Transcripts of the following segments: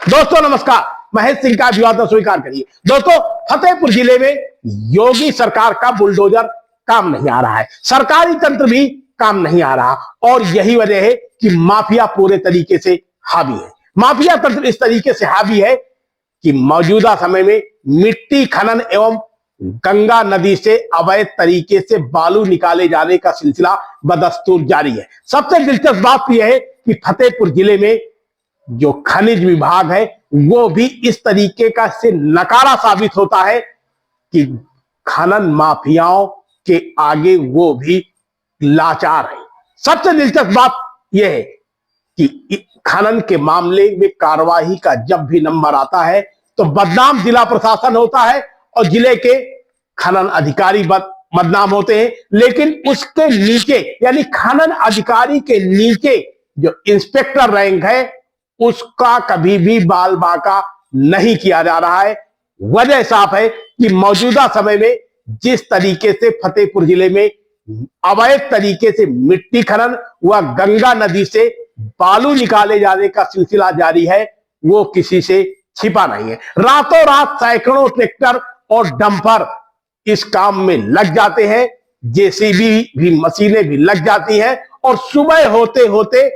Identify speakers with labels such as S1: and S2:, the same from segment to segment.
S1: दोस्तों नमस्कार, महेश सिंह का अभिवादन स्वीकार करिए। दोस्तों, फतेहपुर जिले में योगी सरकार का बुलडोजर काम नहीं आ रहा है, सरकारी तंत्र भी काम नहीं आ रहा और यही वजह है कि माफिया पूरे तरीके से हावी है। माफिया तंत्र इस तरीके से हावी है कि मौजूदा समय में मिट्टी खनन एवं गंगा नदी से अवैध तरीके से बालू निकाले जाने का सिलसिला बदस्तूर जारी है। सबसे दिलचस्प बात यह है कि फतेहपुर जिले में जो खनिज विभाग है वो भी इस तरीके का से नकारा साबित होता है कि खनन माफियाओं के आगे वो भी लाचार है। सबसे दिलचस्प बात यह है कि खनन के मामले में कार्रवाई का जब भी नंबर आता है तो बदनाम जिला प्रशासन होता है और जिले के खनन अधिकारी बदनाम होते हैं, लेकिन उसके नीचे यानी खनन अधिकारी के नीचे जो इंस्पेक्टर रैंक है उसका कभी भी बाल बाका नहीं किया जा रहा है। वजह साफ है कि मौजूदा समय में जिस तरीके से फतेहपुर जिले में अवैध तरीके से मिट्टी खनन व गंगा नदी से बालू निकाले जाने का सिलसिला जारी है वो किसी से छिपा नहीं है। रातों रात सैकड़ों ट्रैक्टर और डंपर इस काम में लग जाते हैं, जेसीबी भी मशीनें भी लग जाती हैं और सुबह होते होते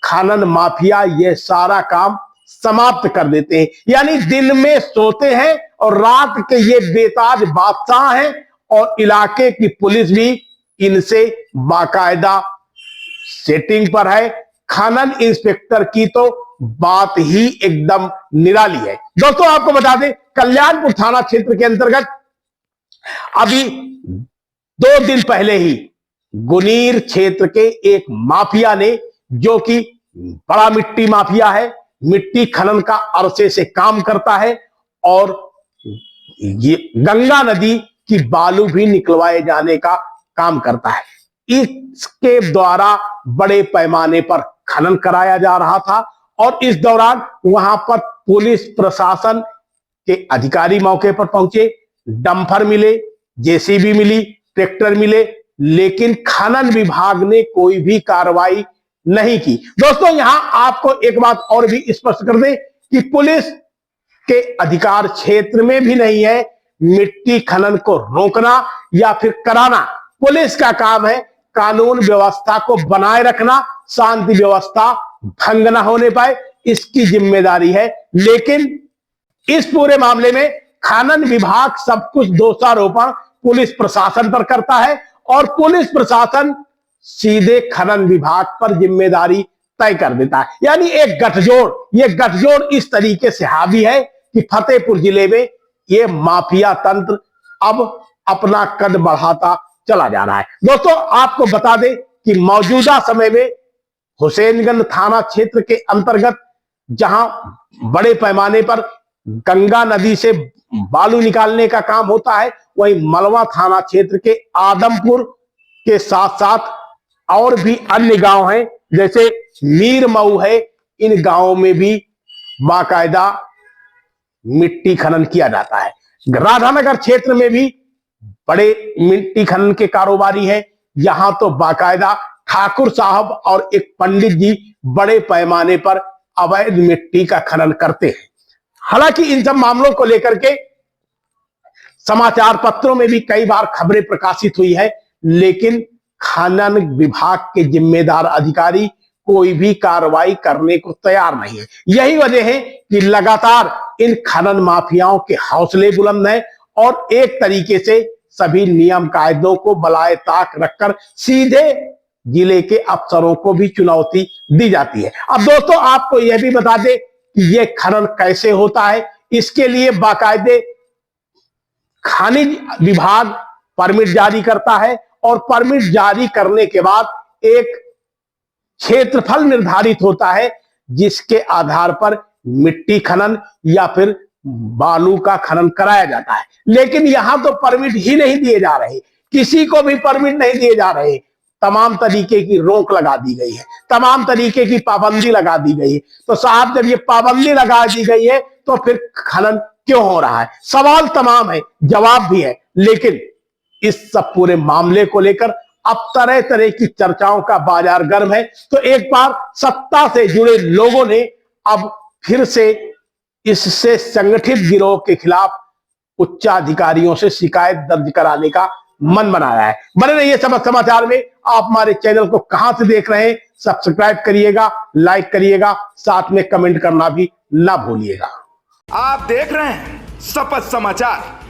S1: खनन माफिया ये सारा काम समाप्त कर देते हैं। यानी दिन में सोते हैं और रात के ये बेताज बादशाह हैं और इलाके की पुलिस भी इनसे बाकायदा सेटिंग पर है। खनन इंस्पेक्टर की तो बात ही एकदम निराली है। दोस्तों आपको बता दें, कल्याणपुर थाना क्षेत्र के अंतर्गत अभी 2 दिन पहले ही गुनीर क्षेत्र के एक माफिया ने, जो कि बड़ा मिट्टी माफिया है, मिट्टी खनन का अरसे से काम करता है और ये गंगा नदी की बालू भी निकलवाए जाने का काम करता है। इसके द्वारा बड़े पैमाने पर खनन कराया जा रहा था और इस दौरान वहां पर पुलिस प्रशासन के अधिकारी मौके पर पहुंचे, डंपर मिले, जेसीबी मिली, ट्रैक्टर मिले, लेकिन खनन विभाग ने कोई भी कार्रवाई नहीं की। दोस्तों यहां आपको एक बात और भी स्पष्ट कर दें कि पुलिस के अधिकार क्षेत्र में भी नहीं है मिट्टी खनन को रोकना या फिर कराना। पुलिस का काम है कानून व्यवस्था को बनाए रखना, शांति व्यवस्था भंग न होने पाए, इसकी जिम्मेदारी है। लेकिन इस पूरे मामले में खनन विभाग सब कुछ दोषारोपण पुलिस प्रशासन पर करता है और पुलिस प्रशासन सीधे खनन विभाग पर जिम्मेदारी तय कर देता है। यानी एक गठजोड़ इस तरीके से हावी है कि फतेहपुर जिले में ये माफिया तंत्र अब अपना कद बढ़ाता चला जा रहा है। दोस्तों आपको बता दें कि मौजूदा समय में हुसैनगंज थाना क्षेत्र के अंतर्गत जहां बड़े पैमाने पर गंगा नदी से बालू निकालने का काम होता है, वहीं मलवा थाना क्षेत्र के आदमपुर के साथ साथ और भी अन्य गांव हैं, जैसे मीरमऊ है। इन गांवों में भी बाकायदा मिट्टी खनन किया जाता है। राधानगर क्षेत्र में भी बड़े मिट्टी खनन के कारोबारी हैं। यहां तो बाकायदा ठाकुर साहब और एक पंडित जी बड़े पैमाने पर अवैध मिट्टी का खनन करते हैं। हालांकि इन सब मामलों को लेकर के समाचार पत्रों में भी कई बार खबरें प्रकाशित हुई है, लेकिन खनन विभाग के जिम्मेदार अधिकारी कोई भी कार्रवाई करने को तैयार नहीं है। यही वजह है कि लगातार इन खनन माफियाओं के हौसले बुलंद हैं और एक तरीके से सभी नियम कायदों को बलाए ताक रखकर सीधे जिले के अफसरों को भी चुनौती दी जाती है। अब दोस्तों आपको यह भी बता दें कि यह खनन कैसे होता है। इसके लिए बाकायदे खनिज विभाग परमिट जारी करता है और परमिट जारी करने के बाद एक क्षेत्रफल निर्धारित होता है जिसके आधार पर मिट्टी खनन या फिर बालू का खनन कराया जाता है। लेकिन यहां तो परमिट ही नहीं दिए जा रहे, किसी को भी परमिट नहीं दिए जा रहे। तमाम तरीके की रोक लगा दी गई है, तमाम तरीके की पाबंदी लगा दी गई है। तो साहब जब ये पाबंदी लगा दी गई है तो फिर खनन क्यों हो रहा है? सवाल तमाम है, जवाब भी है, लेकिन इस सब पूरे मामले को लेकर अब तरह तरह की चर्चाओं का बाजार गर्म है। तो एक बार सत्ता से जुड़े लोगों ने अब फिर से इससे संगठित गिरोह के खिलाफ उच्चाधिकारियों से शिकायत दर्ज कराने का मन बनाया है। बने रहिए समझ समाचार में। आप हमारे चैनल को कहां से देख रहे हैं, सब्सक्राइब करिएगा, लाइक करिएगा, साथ में कमेंट करना भी ना भूलिएगा।
S2: आप देख रहे हैं शपथ समाचार।